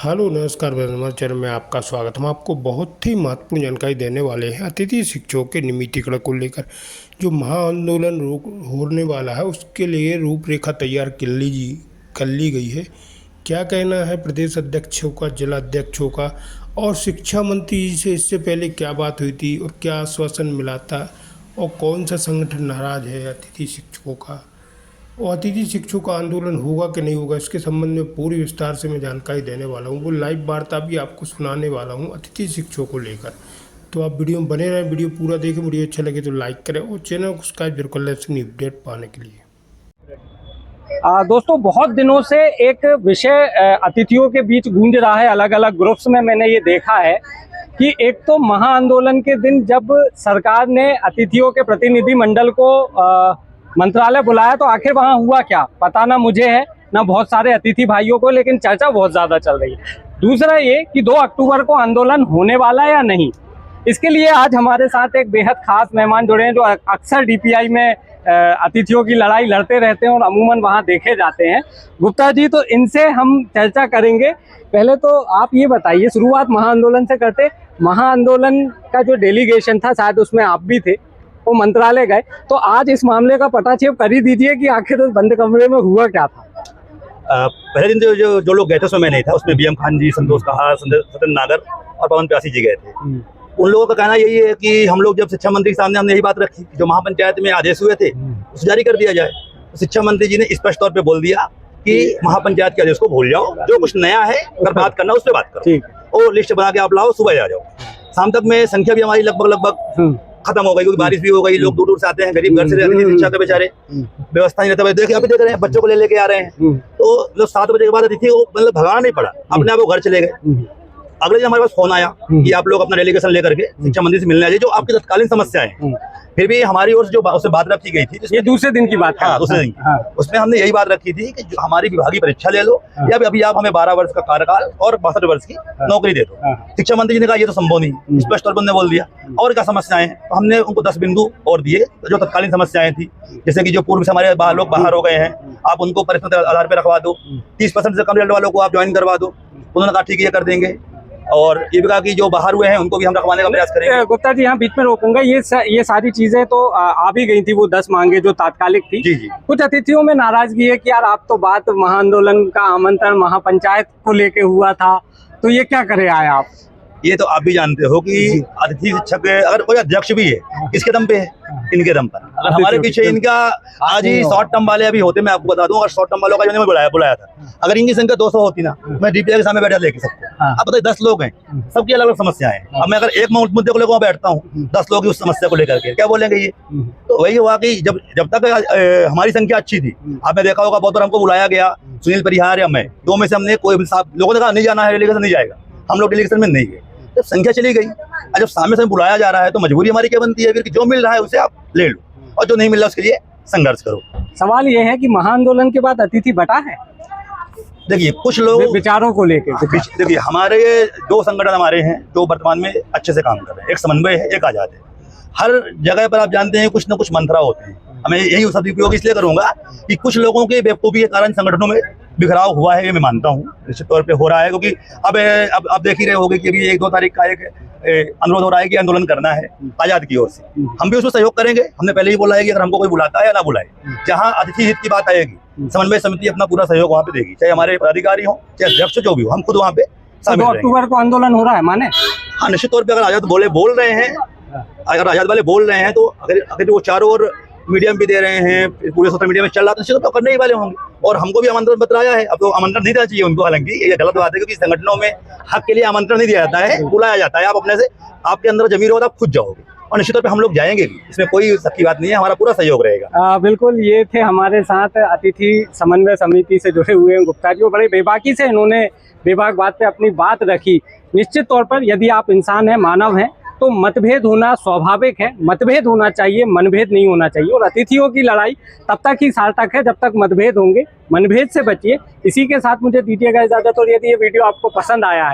Hello नमस्कार हमारे channel में आपका स्वागत। हम आपको बहुत ही महत्वपूर्ण जानकारी देने वाले हैं अतिथि शिक्षकों के नियमितीकरण को लेकर। जो महाआंदोलन होने वाला है उसके लिए रूपरेखा तैयार कर ली गई है। क्या कहना है प्रदेश अध्यक्षों का, जिला अध्यक्षों का और शिक्षा मंत्री जी से इससे पहले क्या बात हुई थी और क्या आश्वासन मिला था और कौन सा संगठन नाराज है अतिथि शिक्षकों का, और अतिथि शिक्षकों का आंदोलन होगा कि नहीं होगा, इसके संबंध में पूरी विस्तार से मैं जानकारी देने वाला हूँ। वो लाइव वार्ता भी आपको सुनाने वाला हूँ अतिथि शिक्षकों को लेकर। तो आप वीडियो में बने रहें, वीडियो पूरा देखें। वीडियो अच्छा लगे तो लाइक करें और चैनल को सब्सक्राइब जरूर कर लें अपडेट पाने के लिए। दोस्तों, बहुत दिनों से एक विषय अतिथियों के बीच गूंज रहा है। अलग अलग ग्रुप्स में मैंने ये देखा है कि एक तो महाआंदोलन के दिन जब सरकार ने अतिथियों के प्रतिनिधि मंडल को मंत्रालय बुलाया तो आखिर वहाँ हुआ क्या, पता ना मुझे है ना बहुत सारे अतिथि भाइयों को, लेकिन चर्चा बहुत ज़्यादा चल रही है। दूसरा ये कि 2 अक्टूबर को आंदोलन होने वाला है या नहीं। इसके लिए आज हमारे साथ एक बेहद खास मेहमान जुड़े हैं जो अक्सर डीपीआई में अतिथियों की लड़ाई लड़ते रहते हैं और अमूमन वहाँ देखे जाते हैं। गुप्ता जी, तो इनसे हम चर्चा करेंगे। पहले तो आप ये बताइए, शुरुआत महाआंदोलन से करते। महाआंदोलन का जो डेलीगेशन था, शायद उसमें आप भी थे, वो मंत्रालय गए, तो आज इस मामले का पटाक्षेप कर ही दीजिए कि आखिर उस बंद कमरे में हुआ क्या था। पहले दिन जो लोग गए थे उसमें मैं नहीं था। उसमें बीएम खान जी, संतोष कहार, सत्येंद्र नागर और पवन प्यासी जी गए थे। उन लोगों का कहना यही है कि हम लोग जब शिक्षा मंत्री के सामने हमने यही बात रखी कि जो महापंचायत में आदेश हुए थे उसे जारी कर दिया जाए। तो शिक्षा मंत्री जी ने स्पष्ट तौर पे बोल दिया कि महापंचायत के आदेश को भूल जाओ, जो कुछ नया है अगर बात करना उस पर बात करो और लिस्ट बना के आप लाओ, सुबह आ जाओ। शाम तक में संख्या भी हमारी लगभग खत्म हो गई, क्योंकि बारिश भी हो गई, लोग दूर दूर से आते हैं, गरीब घर से शिक्षा के बेचारे व्यवस्था नहीं रहता। देखिए अभी देख रहे हैं बच्चों को लेके आ रहे हैं, तो मतलब 7 बजे के बाद अतिथि को मतलब भगाना नहीं पड़ा, अपने आप वो घर चले गए। अगले दिन हमारे पास फोन आया कि आप लोग अपना डेलीगेशन लेकर के शिक्षा मंत्री से मिलने आ जाइए, जो आपकी तत्कालीन समस्याएं हैं। फिर भी हमारी ओर से जो उससे बात रखी गई थी, ये दूसरे दिन की बात है। हाँ, दूसरे दिन की। उसमें हमने यही बात रखी थी कि जो हमारी विभागीय परीक्षा ले लो या अभी आप हमें 12 वर्ष का कार्यकाल और 62 वर्ष की नौकरी दे दो। शिक्षा मंत्री जी ने कहा ये तो संभव नहीं, स्पष्ट तौर पर बोल दिया। और क्या समस्याएं हैं, तो हमने उनको 10 बिंदु और दिए जो तत्कालीन समस्याएं थी, जैसे कि जो पूर्व से हमारे लोग बाहर हो गए हैं, आप उनको परीक्षा आधार पर रखवा दो, 30% से कम रिजल्ट वालों को आप ज्वाइन करवा दो। उन्होंने कहा ठीक है, ये कर देंगे। और ये भी कहा कि जो बाहर हुए हैं उनको भी हम रखवाने का प्रयास करेंगे। गुप्ता जी, यहाँ बीच में रोकूंगा, ये सारी चीजें तो आ भी गई थी, वो 10 मांगे जो तात्कालिक थी। जी। कुछ अतिथियों में नाराजगी है कि यार आप तो बात महाआंदोलन का आमंत्रण महापंचायत को लेके हुआ था, तो ये क्या करे आए आप। ये तो आप भी जानते हो कि अतिथि शिक्षक अगर कोई अध्यक्ष भी है, किसके दम पे है, इनके दम पर। अगर हमारे पीछे इनका आज ही शॉर्ट टर्म वाले अभी होते, मैं आपको बता दूं, और शॉर्ट टर्म वालों का जो बुलाया था, अगर इनकी संख्या 200 होती ना, मैं डीपीआई के सामने बैठा लेके सबको। अब बताइए 10 लोग हैं, सबकी अलग अलग समस्याएं हैं। अब मैं अगर एक मुद्दे को लेकर बैठता हूँ, 10 लोग उस समस्या को लेकर के क्या बोलेंगे ये। तो वही हुआ कि जब तक हमारी संख्या अच्छी थी, आपने देखा होगा बहुत बार हमको बुलाया गया, सुनील परिहार या मैं, 2 में से हमने कोई लोगों ने कहा नहीं जाना है, डेलीगेशन नहीं जाएगा, हम लोग डेलीगेशन में नहीं गए। जब संख्या चली गई, जब सामने से बुलाया जा रहा है तो मजबूरी हमारी क्या बनती है फिर कि जो मिल रहा है उसे आप ले लो और जो नहीं मिल रहा उसके लिए संघर्ष करो। सवाल ये है कि महाआंदोलन के बाद अतिथि बटा है। देखिए कुछ लोग विचारों को लेकर, देखिए हमारे 2 संगठन हमारे हैं जो वर्तमान में अच्छे से काम कर रहे हैं। एक समन्वय है, एक आजाद है। हर जगह पर आप जानते हैं कुछ न कुछ मंत्रा होते हैं। मैं यही शब्द उपयोग इसलिए करूंगा कि कुछ लोगों के बेवकूफ़ी के कारण संगठनों में बिखराव हुआ है, ये मैं मानता हूँ, निश्चित तौर पे हो रहा है। क्योंकि अब आप देख ही रहे होंगे कि अभी 1-2 तारीख का एक अनुरोध हो रहा है कि आंदोलन करना है आजाद की ओर से। हम भी उसमें सहयोग करेंगे। हमने पहले ही बोला है कि अगर हमको कोई बुलाता है या ना बुलाए, जहाँ अतिथि हित की बात आएगी, समन्वय समिति अपना पूरा सहयोग वहाँ पे देगी, चाहे हमारे पदाधिकारी हो चाहे अध्यक्ष जो भी हो, हम खुद वहाँ पे शामिल 2 अक्टूबर को आंदोलन हो रहा है माने। हाँ, निश्चित तौर पर अगर आजाद बोल रहे हैं, अगर आजाद वाले बोल रहे हैं, तो अगर वो चारों ओर मीडियम भी दे रहे हैं, पूरे सोशल मीडिया में चल रहा, तो करने ही वाले होंगे। और हमको भी आमंत्रण पत्राया है। अब तो आमंत्रण नहीं देना चाहिए उनको, हालांकि ये गलत बात है, क्योंकि संगठनों में हक के लिए आमंत्रण नहीं दिया जाता है, बुलाया जाता है। आप अपने से, आपके अंदर जमीर हो तो आप खुद जाओगे, और निश्चित तौर पे हम लोग जाएंगे भी, इसमें कोई शक की बात नहीं है, हमारा पूरा सहयोग रहेगा। बिल्कुल, ये थे हमारे साथ अतिथि समन्वय समिति से जुड़े हुए हैं गुप्ता जी। बड़े बेबाकी से इन्होंने बेबाक बात पे अपनी बात रखी। निश्चित तौर पर यदि आप इंसान हैं, मानव हैं, तो मतभेद होना स्वाभाविक है, मतभेद होना चाहिए, मनभेद नहीं होना चाहिए। और अतिथियों की लड़ाई तब तक ही सार्थक है जब तक मतभेद होंगे। मनभेद से बचिए। इसी के साथ मुझे दीजिएगा इजाजत। और यदि ये वीडियो आपको पसंद आया है